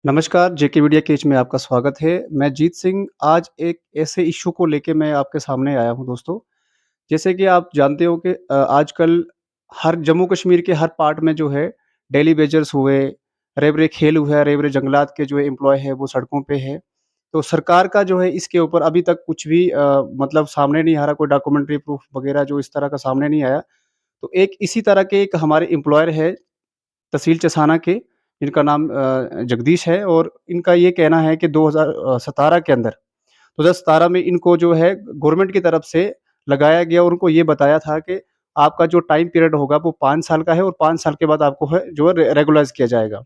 नमस्कार, जेके media cage में आपका स्वागत है। मैं जीत सिंह आज एक ऐसे इश्यू को लेके मैं आपके सामने आया हूँ दोस्तों। जैसे कि आप जानते हो कि आजकल हर जम्मू-कश्मीर के हर पार्ट में जो है डेली वेजर्स हुए, रेबरे खेल हुआ, रेबरे जंगलात के जो एम्प्लॉयी हैं वो सड़कों पे हैं। तो सरकार का जो है इसके ऊपर अभी तक कुछ भी मतलब सामने नहीं आ रहा, कोई डॉक्यूमेंट्री प्रूफ वगैरह जो इस तरह का सामने नहीं आया। तो एक इसी तरह के एक हमारे एम्प्लॉयर है तहसील चसाना के, इनका नाम जगदीश है और इनका ये कहना है कि 2017 के अंदर 2017 में इनको जो है गवर्नमेंट की तरफ से लगाया गया और उनको ये बताया था कि आपका जो टाइम पीरियड होगा वो 5 साल का है और 5 साल के बाद आपको है जो है रेगुलराइज़ किया जाएगा।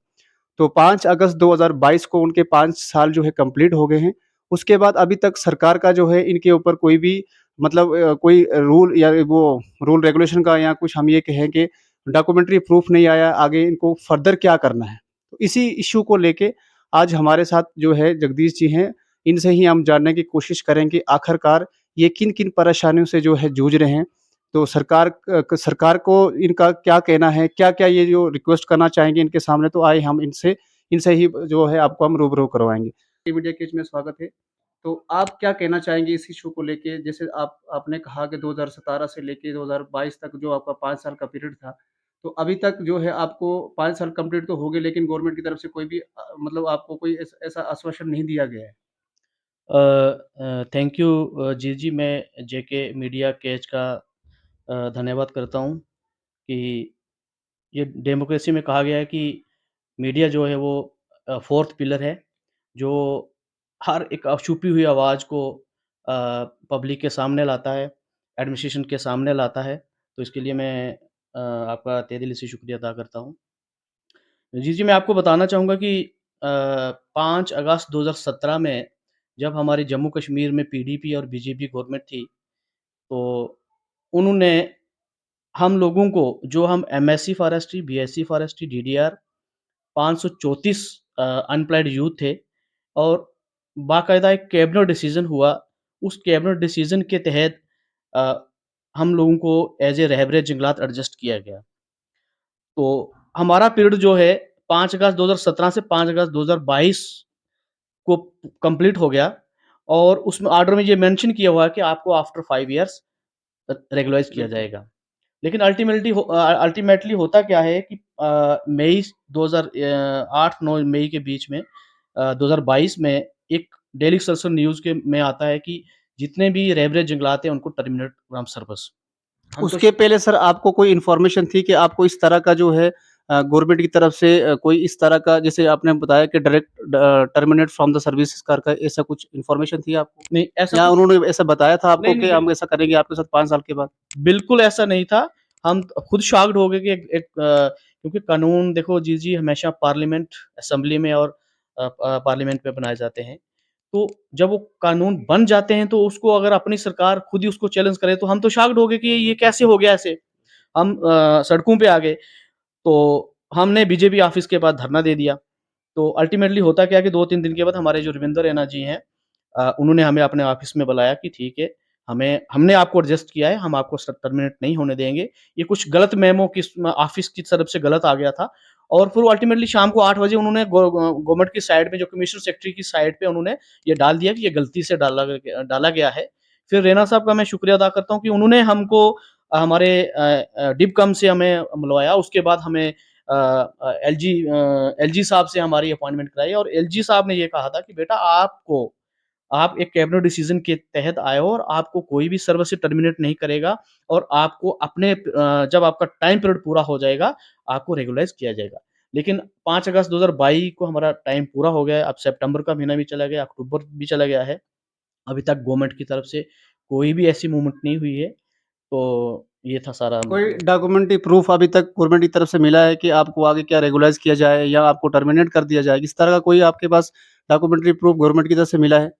तो 5 अगस्त 2022 को उनके 5 साल जो है कंप्लीट हो गए हैं। उसके बाद अभी तक सरकार का जो है इनके ऊपर कोई भी मतलब कोई रूल या वो रूल रेगुलेशन का या कुछ हम ये कहें कि डॉक्यूमेंट्री प्रूफ नहीं आया, आगे इनको फर्दर क्या करना है। तो इसी इश्यू को लेके आज हमारे साथ जो है जगदीश जी हैं, इनसे ही हम जानने की कोशिश करेंगे आखिरकार ये किन-किन परेशानियों से जो है जूझ रहे हैं। तो सरकार को इनका क्या कहना है? क्या-क्या ये जो रिक्वेस्ट करना चाहेंगे इनके सामने, तो आइए हम इनसे इनसे ही जो है आपको हम रूबरू करवाएँगे। मीडिया केज में स्वागत है। तो आप क्या कहना चाहेंगे इस इश्यू को लेके? जैसे आपने कहा कि 2017 से लेके 2022 तक जो आपका 5 साल का पीरियड था, तो अभी तक जो है आपको 5 साल कंप्लीट तो हो गए लेकिन गवर्नमेंट की तरफ से कोई भी मतलब आपको कोई ऐसा आश्वासन नहीं दिया गया है। थैंक यू जी, मैं जेके मीडिया केज का धन्यवाद करता हूँ कि ये डेमोक्रेसी में कहा गया है कि मीडिया जो है वो फोर्थ पिलर है, जो हर एक छुपी हुई आवाज़ को पब्लिक के सामने लाता है, एडमिनिस्ट्रेशन के सामने लाता है। तो इसके लिए मैं आपका तहे दिल से शुक्रिया अदा करता हूँ। जी, मैं आपको बताना चाहूँगा कि 5 अगस्त 2017 में जब हमारी जम्मू-कश्मीर में पीडीपी और बीजेपी गवर्नमेंट थी, तो उन्होंने हम लोगों को जो हम MSc forestry, BSc forestry, DDR 534 unemployed youth थे और बाकायदा एक कैबिनेट डिसीज़न हुआ। उस कैबिनेट डिसीज़न के तहत अ, हम लोगों को एज़ ए रहबरे जंगलात एडजस्ट किया गया। तो हमारा पीरियड जो है 5 अगस्त 2017 से 5 अगस्त 2022 को कंप्लीट हो गया और उसमें ऑर्डर में ये मेंशन किया हुआ है कि आपको आफ्टर 5 इयर्स रेगुलराइज़ किया बिल्कुल। जाएगा। लेकिन अल्टीमेटली होता क्या है कि मई 8-9 मई के बीच में 2022 में एक डेली एक्सलसियर न्यूज़ के में आता है कि जितने भी रहबरे जंगलात हैं उनको टर्मिनेट फ्रॉम सर्विस। हम तो उसके पहले सर आपको कोई इन्फॉर्मेशन थी कि आपको इस तरह का जो है गवर्नमेंट की तरफ से कोई इस तरह का जैसे आपने बताया कि direct terminate from the services कर का ऐसा कुछ इन्फॉर्मेशन थी आपको? नहीं ऐसा या कुछ उन्होंने ऐसा बताया था आपको नहीं, कि नहीं हम ऐसा करेंगे आपके साथ 5 साल के बाद? बिल्कुल ऐसा नहीं था। हम खुद शॉक्ड हो गए कि क्योंकि कानून देखो जी हमेशा पार्लियामेंट, असेंबली में और पार्लियामेंट में बनाए जाते हैं। तो जब वो कानून बन जाते हैं तो उसको अगर अपनी सरकार खुद ही उसको चैलेंज करे तो हम तो शॉक्ड हो गए कि ये कैसे हो गया ऐसे? हम सड़कों पे आ गए। तो हमने बीजेपी ऑफिस के पास धरना दे दिया। तो अल्टीमेटली होता क्या है कि 2-3 दिन के बाद हमारे जो रविंदर रैना जी हैं उन्होंने हमें अपने ऑफिस में बुलाया कि ठीक है, हमने आपको एडजस्ट किया है, हम आपको टर्मिनेट नहीं होने देंगे। ये कुछ गलत मेमो किस ऑफिस की तरफ से गलत आ गया था और फिर वो अल्टीमेटली शाम को 8 बजे उन्होंने गवर्नमेंट की साइट पे जो कमिश्नर सेक्रेटरी की साइट पे उन्होंने ये डाल दिया कि ये गलती से डाला गया है। फिर रैना साहब का मैं शुक्रिया अदा करता हूँ कि उन्होंने हमको हमारे डिपकम से हमें मिलवाया। उसके बाद हमें एलजी साहब से हमारी अपॉइंटमेंट कराई और एलजी साहब ने ये कहा था कि बेटा आप एक कैबिनेट डिसीजन के तहत आए हो और आपको कोई भी सर्विस से टर्मिनेट नहीं करेगा और आपको जब आपका टाइम पीरियड पूरा हो जाएगा, आपको रेगुलराइज़ किया जाएगा। लेकिन 5 अगस्त 2022 को हमारा टाइम पूरा हो गया है, अब सितंबर का महीना भी चला गया, अक्टूबर भी चला गया है। अभी तक गवर्नमेंट की तरफ से कोई भी ऐसी मूवमेंट नहीं हुई है। तो ये था सारा कोई डॉक्यूमेंट्री प्रूफ अभी तक गवर्नमेंट की तरफ से मिला है कि आपको आगे क्या रेगुलराइज़ किया जाए या आपको टर्मिनेट कर दिया जाए? इस तरह का कोई आपके पास डॉक्यूमेंट्री प्रूफ गवर्नमेंट की तरफ से मिला है?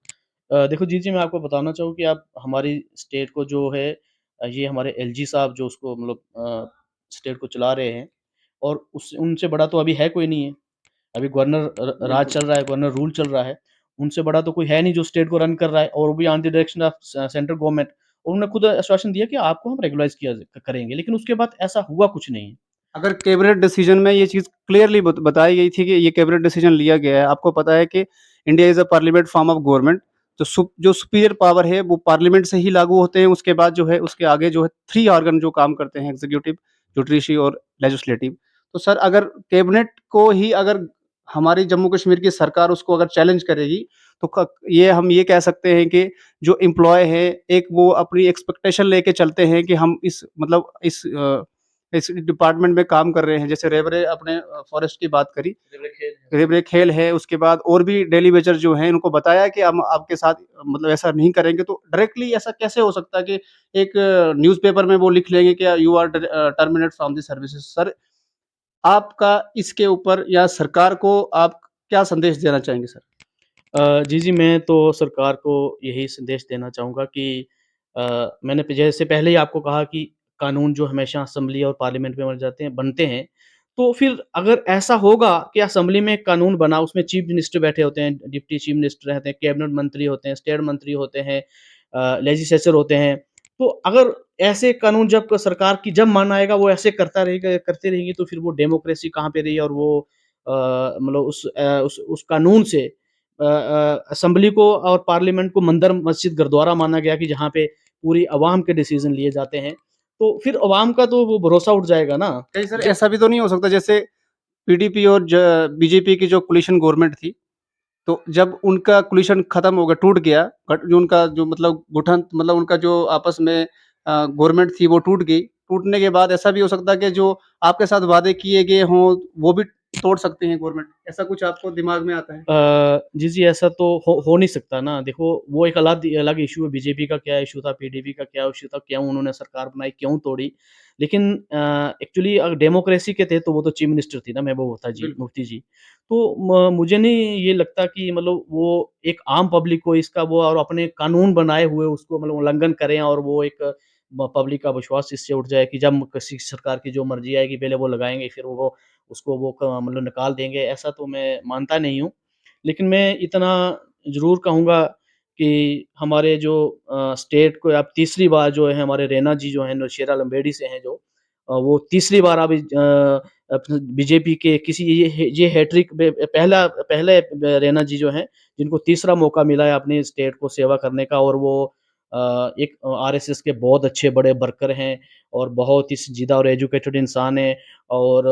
देखो जी, मैं आपको बताना चाहूँ कि आप हमारी स्टेट को जो है ये हमारे एलजी साहब जो उसको मतलब स्टेट को चला रहे हैं और उस उनसे बड़ा तो अभी है कोई नहीं है। अभी गवर्नर राज बिल्कुल। चल रहा है, गवर्नर रूल चल रहा है। उनसे बड़ा तो कोई है नहीं जो स्टेट को रन कर रहा है और वो भी on the direction of central government. उन्होंने खुद आश्वासन दिया कि आपको हम रेगुलराइज़ किया करेंगे, लेकिन उसके बाद ऐसा हुआ कुछ नहीं। अगर कैबिनेट डिसीजन में ये चीज़ क्लियरली बताई गई थी कि ये कैबिनेट डिसीजन लिया गया है। आपको पता है कि India is a parliament form of government. तो जो सुपीरियर पावर है वो पार्लियामेंट से ही लागू होते हैं। उसके बाद जो है उसके आगे जो है 3 ऑर्गन जो काम करते हैं, एग्ज़ीक्यूटिव, जुडिशरी और लेजिस्लेटिव। तो सर, अगर कैबिनेट को ही अगर हमारी जम्मू कश्मीर की सरकार उसको अगर चैलेंज करेगी, तो क ये कह सकते हैं कि जो एम्प्लॉयी है, एक वो अपनी एक्सपेक्टेशन लेके चलते हैं कि हम इस डिपार्टमेंट में काम कर रहे हैं। जैसे रेबरे अपने फॉरेस्ट की बात करी, रेबरे खेल है, उसके बाद और भी डेली वेजर जो हैं, उनको बताया कि हम आपके साथ मतलब ऐसा नहीं करेंगे। तो डायरेक्टली ऐसा कैसे हो सकता है कि एक न्यूज़पेपर में वो लिख लेंगे कि you are terminate from the services. Sir, आपका इसके ऊपर या सरकार को आप क्या संदेश देना चाहेंगे सर? जी, जी, मैं तो सरकार को यही संदेश देना चाहूँगा कि मैंने जैसे पहले ही आपको कहा कि कानून जो हमेशा असेंबली और पार्लियामेंट में बनते हैं, तो फिर अगर ऐसा होगा कि असेंबली में एक कानून बना, उसमें चीफ मिनिस्टर बैठे होते हैं, डिप्टी चीफ मिनिस्टर रहते हैं, कैबिनेट मंत्री होते हैं, स्टेट मंत्री होते हैं, लेजिस्लेचर होते हैं। तो अगर ऐसे कानून जब सरकार की जब मन आएगा वो ऐसे करते रहेंगे, तो फिर वो डेमोक्रेसी कहाँ पे रही और वो मतलब उस कानून से असेंबली को और पार्लियामेंट को मंदिर मस्जिद गुरुद्वारा माना गया कि जहाँ पे पूरी अवाम के डिसीजन लिए जाते हैं, तो फिर अवाम का तो वो भरोसा उठ जाएगा ना। कहीं सर जब ऐसा भी तो नहीं हो सकता, जैसे पीडीपी और बीजेपी की जो कोalition गवर्नमेंट थी, तो जब उनका कोलिशन खत्म हो गया, टूट गया, बट जो उनका जो मतलब गुठन मतलब उनका जो आपस में गवर्नमेंट थी वो टूट गई। टूटने के बाद ऐसा भी हो सकता है कि जो आपके साथ वादे किए गए हों, वो भी तोड़ सकते हैं गवर्नमेंट। ऐसा कुछ आपको दिमाग में आता है? जी, जी, ऐसा तो हो नहीं सकता ना। देखो, वो एक अलग अलग इश्यू है, बीजेपी का क्या इश्यू था, पीडीपी का क्या इश्यू था, क्यों उन्होंने सरकार बनाई, क्यों तोड़ी। लेकिन एक्चुअली डेमोक्रेसी के थे तो वो तो चीफ मिनिस्टर थी ना महबूबा बिल्कुल। मुफ्ती जी। तो मुझे नहीं ये लगता कि मतलब वो एक आम पब्लिक को इसका वो और अपने कानून बनाए हुए उसको मतलब उल्लंघन करें और वो एक पब्लिक का विश्वास इससे उठ जाए कि जब किसी सरकार की जो मर्ज़ी आएगी पहले वो लगाएँगे, फिर वो उसको वो मतलब निकाल देंगे, ऐसा तो मैं मानता नहीं हूँ। लेकिन मैं इतना ज़रूर कहूँगा कि हमारे जो स्टेट को अब तीसरी बार जो है हमारे रैना जी जो हैं नौशेरा लंबेड़ी से हैं जो वो तीसरी बार अभी बीजेपी के किसी ये हैट्रिक पहले रैना जी जो हैं जिनको तीसरा मौका मिला है अपनी स्टेट को सेवा करने का और वो एक आरएसएस के बहुत अच्छे बड़े वर्कर हैं और बहुत ही संजीदा और एजुकेटेड इंसान हैं और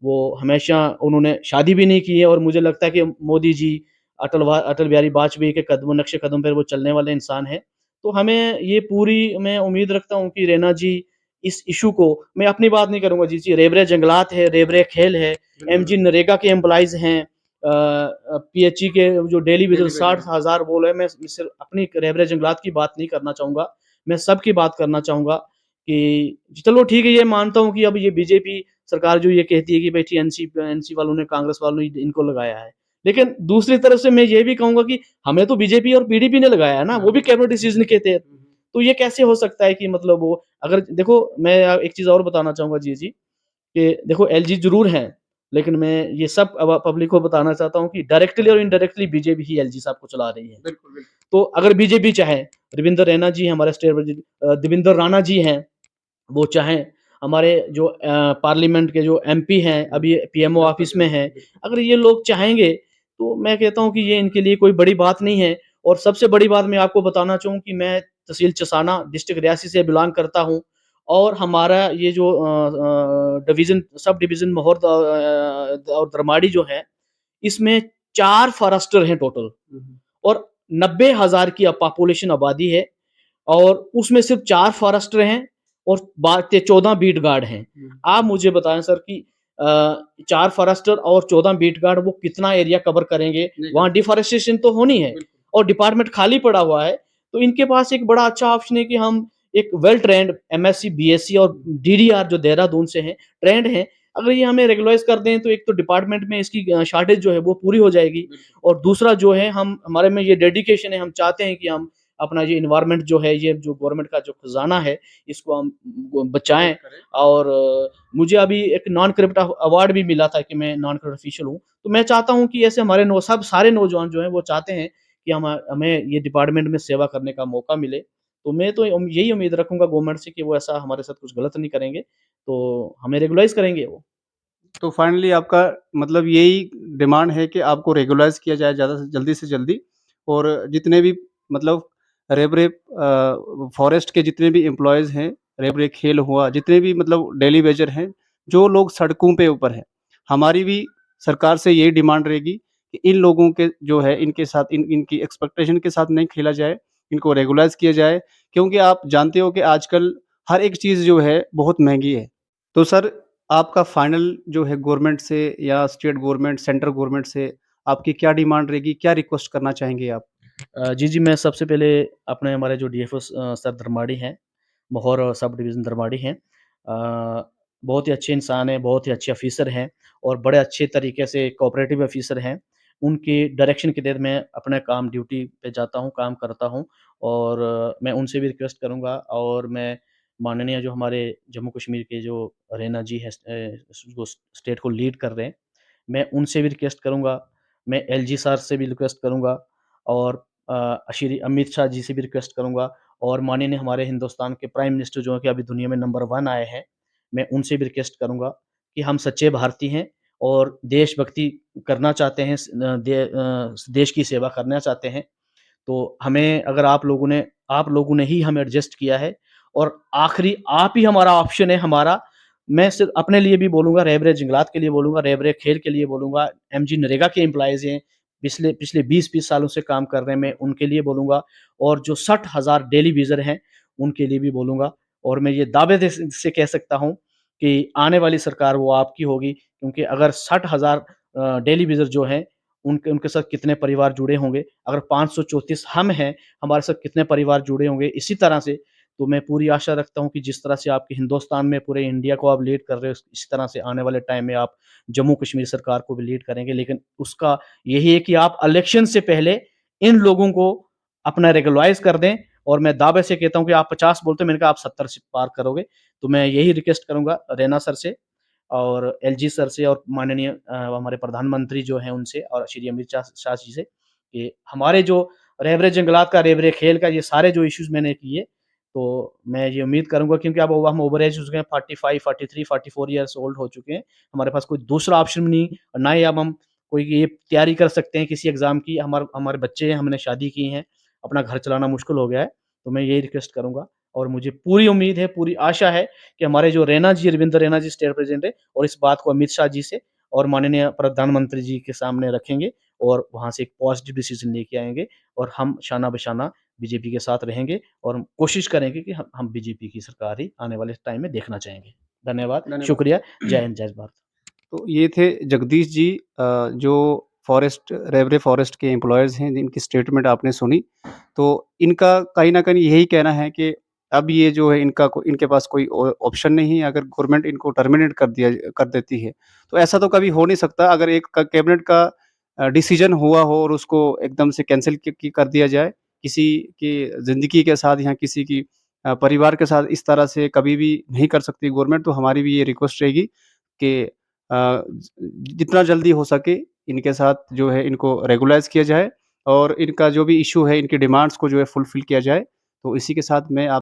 वो हमेशा उन्होंने शादी भी नहीं की है और मुझे लगता है कि मोदी जी, अटल बिहारी वाजपेयी के नक्शे कदम पर वो चलने वाले इंसान हैं। तो हमें ये पूरी मैं उम्मीद रखता हूँ कि रैना जी इस इश्यू को मैं अपनी बात नहीं करूँगा जी, रेबरे जंगलात है, रेबरे खेल है, बिल्कुल। एमजी नरेगा के एम्प्लॉइज़ हैं पीएचई के जो डेली वेजेस डेली वेजेस। 60,000 बोल रहे हैं, मैं सिर्फ अपनी रेबरे जंगलात की बात नहीं करना चाहूँगा। मैं सबकी बात करना चाहूँगा कि चलो ठीक है, ये मानता हूँ कि अब ये बीजेपी सरकार जो ये कहती है कि भई टीएमसी एनसी वालों ने, कांग्रेस वालों ने इनको लगाया है। लेकिन दूसरी तरफ से मैं ये भी कहूँगा कि हमें तो बीजेपी और पीडीपी ने लगाया है ना, हाँ, वो भी बिल्कुल। कैबिनेट डिसीज़न के तहत। हुँ, हुँ। तो ये कैसे हो सकता है कि मतलब वो अगर देखो मैं एक चीज़ और बताना चाहूँगा जी, कि देखो एलजी ज़रूर हैं, लेकिन मैं ये सब अब पब्लिक को बताना चाहता हूँ कि डायरेक्टली और इनडायरेक्टली बीजेपी ही एलजी साहब को चला रही है। बिल्कुल, बिल्कुल। तो अगर बीजेपी चाहे, रविंद्र रैना जी हमारे स्टेट देवेंद्र राणा जी हैं, वो चाहें हमारे जो पार्लियामेंट के जो एमपी हैं, अभी पीएमओ बिल्कुल, ऑफ़िस में बिल्कुल, हैं, बिल्कुल। अगर ये लोग चाहेंगे, तो मैं कहता हूँ कि ये इनके लिए कोई बड़ी बात नहीं है और सबसे बड़ी बात मैं आपको बताना चाहूँ कि मैं तहसील चसाना, डिस्ट्रिक्ट रियासी से बिलॉन्ग करता हूँ और हमारा ये जो डिवीज़न सब डिवीज़न मोहर और दरमाड़ी जो है, इसमें 4 फ़ॉरेस्टर हैं टोटल हुँ, हुँ। और 90,000 की पॉपुलेशन आबादी है और उसमें सिर्फ़ 4 फ़ॉरेस्टर हैं और 14 बीट गार्ड हैं। हुँ। आप मुझे बताएँ सर कि 4 फ़ॉरेस्टर और 14 बीट गार्ड वो कितना एरिया कवर करेंगे? नहीं कर वहाँ सकते। डिफ़ॉरेस्टेशन तो होनी है बिल्कुल। और डिपार्टमेंट खाली पड़ा हुआ है, तो इनके पास एक बड़ा अच्छा ऑप्शन है कि हम एक वेल ट्रेन्ड एमएससी, बीएससी और हुँ, डीडीआर जो देहरादून से हैं, ट्रेन्ड हैं। अगर ये हमें रेगुलराइज़ कर दें, तो एक तो डिपार्टमेंट में इसकी शॉर्टेज जो है वो पूरी हो जाएगी बिल्कुल। और दूसरा जो है हम हमारे में ये डेडिकेशन है, हम चाहते हैं कि हम अपना ये एनवायरनमेंट जो है, ये जो गवर्नमेंट का जो खज़ाना है, इसको हम बचाएँ प्रोटेक्ट करें। और मुझे अभी एक नॉन करप्ट अवार्ड भी मिला था कि मैं नॉन करप्ट ऑफिशियल हूँ। तो मैं चाहता हूँ कि ऐसे हमारे नौ सब सारे नौजवान जो हैं, वो चाहते हैं कि हमें ये डिपार्टमेंट में सेवा करने का मौका मिले। तो मैं तो यही उम्मीद रखूँगा गवर्नमेंट से कि वो ऐसा हमारे साथ कुछ गलत नहीं करेंगे। तो हमें रेगुलाइज़ करेंगे वो। तो फाइनली आपका मतलब यही डिमांड है कि आपको रेगुलाइज़ किया जाए ज़्यादा से जल्दी और जितने भी मतलब रेबरेप फ़ॉरेस्ट के जितने भी एम्प्लॉइज़ हैं, रेबरेक खेल हुआ, जितने भी मतलब डेली वेजर हैं, जो लोग सड़कों पे ऊपर हैं, हमारी भी सरकार से यही डिमांड रहेगी कि इन लोगों के जो है इनके साथ इनकी एक्सपेक्टेशन के साथ नहीं खेला जाए, इनको रेगुलाइज़ किया जाए क्योंकि आप जानते हो कि आजकल हर एक चीज़ जो है बहुत महँगी है। तो सर आपका फाइनल जो है गवर्नमेंट से या स्टेट गवर्नमेंट, सेंट्रल गवर्नमेंट से आपकी क्या डिमांड रहेगी? क्या रिक्वेस्ट करना चाहेंगे आप? जी, जी, मैं सबसे पहले अपने हमारे जो डीएफओ सर धर्माड़ी हैं, मोहोर सब डिवीज़न धर्माड़ी हैं। बहुत ही अच्छे इंसान हैं, बहुत ही अच्छे ऑफ़िसर हैं और बड़े अच्छे तरीके से कोऑपरेटिव ऑफ़िसर हैं। उनके डायरेक्शन के तहत मैं अपना काम ड्यूटी पे जाता हूँ, काम करता हूँ और मैं उनसे भी रिक्वेस्ट करूँगा और मैं माननीय जो हमारे जम्मू कश्मीर के जो रैना जी हैं जो स्टेट को लीड कर रहे हैं, मैं उनसे भी रिक्वेस्ट करूँगा। मैं एलजी सर से भी रिक्वेस्ट करूँगा और श्री अमित शाह जी से भी रिक्वेस्ट करूँगा और माननीय हमारे हिंदुस्तान के प्राइम मिनिस्टर जो हैं कि अभी दुनिया में नंबर 1 आए हैं, मैं उनसे भी रिक्वेस्ट करूँगा कि हम सच्चे भारतीय हैं और देशभक्ति करना चाहते हैं, देश की सेवा करना चाहते हैं। तो हमें अगर आप लोगों ने ही हमें एडजस्ट किया है और आखिरी आप ही हमारा ऑप्शन है हमारा। मैं सिर्फ़ अपने लिए भी बोलूँगा, रहबर-ए जंगलात के लिए बोलूँगा, रहबर-ए खेल के लिए बोलूँगा, एमजी नरेगा के एम्प्लॉइज़ हैं, पिछले पिछले 20-20 सालों से काम कर रहे हैं, मैं उनके लिए बोलूँगा और जो 60,000 डेली वेजर हैं, उनके लिए भी बोलूँगा और मैं ये दावे से कह सकता हूँ कि आने वाली सरकार वो आपकी होगी क्योंकि अगर 60,000 डेली वेजर जो हैं, उनके उनके साथ कितने परिवार जुड़े होंगे, अगर 534 हम हैं, हमारे साथ कितने परिवार जुड़े होंगे, इसी तरह से तो मैं पूरी आशा रखता हूँ कि जिस तरह से आपके हिंदुस्तान में पूरे इंडिया को आप लीड कर रहे हो, इसी तरह से आने वाले टाइम में आप जम्मू कश्मीर सरकार को भी लीड करेंगे। लेकिन उसका यही है कि आप इलेक्शन से पहले इन लोगों को अपना रेगुलराइज़ कर दें और मैं दावे से कहता हूँ कि आप 50 बोलते हो, मैंने कहा आप 70 से पार करोगे। तो मैं यही रिक्वेस्ट करूँगा रैना सर से और एलजी सर से और माननीय हमारे प्रधानमंत्री जो हैं उनसे और श्री अमित शाह शाह जी से कि हमारे जो रहबरे जंगलात का, रहबरे खेल का ये सारे जो इश्यूज़ मैंने किए, तो मैं ये उम्मीद करूँगा क्योंकि अब हम ओवर एज हो चुके हैं 45, 43, 44 इयर्स ओल्ड हो चुके हैं। हमारे पास कोई दूसरा ऑप्शन नहीं और ना ही अब हम कोई ये तैयारी कर सकते हैं किसी एग्ज़ाम की। हमारे बच्चे हैं, हमने शादी की है, अपना घर चलाना मुश्किल हो गया है। तो मैं यही रिक्वेस्ट करूँगा और मुझे पूरी उम्मीद है, पूरी आशा है कि हमारे जो रैना जी, रविंद्र रैना जी स्टेट प्रेज़िडेंट हैं और इस बात को अमित शाह जी से और माननीय प्रधानमंत्री जी के सामने रखेंगे और वहाँ से एक पॉज़िटिव डिसीज़न लेके आएँगे और हम शाना-बशाना बीजेपी के साथ रहेंगे और हम कोशिश करेंगे कि हम बीजेपी की सरकार ही आने वाले टाइम में देखना चाहेंगे। धन्यवाद, धन्यवाद। शुक्रिया, जय हिंद, जय भारत। तो ये थे जगदीश जी जो फ़ॉरेस्ट रेवरे फ़ॉरेस्ट के एम्प्लॉइज़ हैं, जिनकी स्टेटमेंट आपने सुनी। तो इनका कहीं न कहीं यही कहना है कि अब ये जो है इनके पास कोई ऑप्शन नहीं है, अगर गवर्नमेंट इनको टर्मिनेट कर देती है, तो ऐसा तो कभी हो नहीं सकता अगर एक क कैबिनेट का डिसीज़न हुआ हो और उसको एकदम से कैंसल कर दिया जाए, किसी की ज़िंदगी के साथ या किसी की परिवार के साथ इस तरह से कभी भी नहीं कर सकती गवर्नमेंट। तो हमारी भी ये रिक्वेस्ट रहेगी कि जितना जल्दी हो सके इनके साथ जो है इनको रेगुलाइज़ किया जाए और इनका जो भी इश्यू है, इनकी डिमांड्स को जो है फुलफ़िल किया जाए। तो इसी के साथ मैं आप